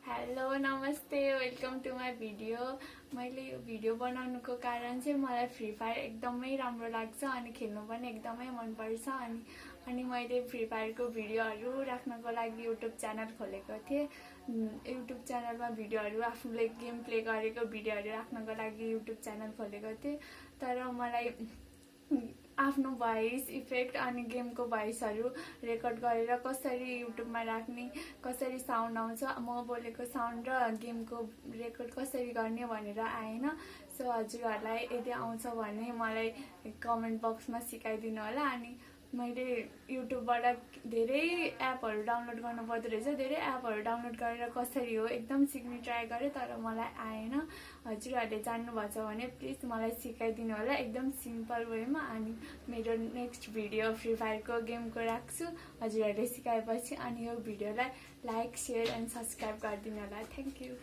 Hello नमस्ते welcome to my video. मैले यो भिडियो बनाउनुको कारण चाहिँ मलाई फ्री फायर एकदमै राम्रो लाग्छ अनि खेल्नु पनि एकदमै मनपर्छ। अनि मैले फ्री फायरको भिडियोहरू राख्नको लागि युट्युब च्यानल खोलेको थिएँ। युट्युब च्यानलमा भिडियोहरू आफूले गेम प्ले गरेको भिडियोहरू राख्नको लागि युट्युब च्यानल खोलेको थिएँ। तर मलाई आफ्नो भोइस इफेक्ट अनि गेमको भोइसहरू रेकर्ड गरेर कसरी युट्युबमा राख्ने, कसरी साउन्ड आउँछ, म बोलेको साउन्ड र गेमको रेकर्ड कसरी गर्ने भनेर आएन। सो हजुरहरूलाई यदि आउँछ भने मलाई कमेन्ट बक्समा सिकाइदिनु होला। अनि मैले युट्युबबाट धेरै एपहरू डाउनलोड गर्नु पर्दो रहेछ। धेरै एपहरू डाउनलोड गरेर कसरी हो एकदम सिक्ने ट्राई गरेँ, तर मलाई आएन। हजुरहरूले जान्नुभएको छ भने प्लिज मलाई सिकाइदिनु होला एकदम सिम्पल वेमा। अनि मेरो नेक्स्ट भिडियो फ्री फायरको गेमको राख्छु हजुरहरूले सिकाएपछि। अनि यो भिडियोलाई लाइक, सेयर एन्ड सब्सक्राइब गरिदिनु होला। Thank you.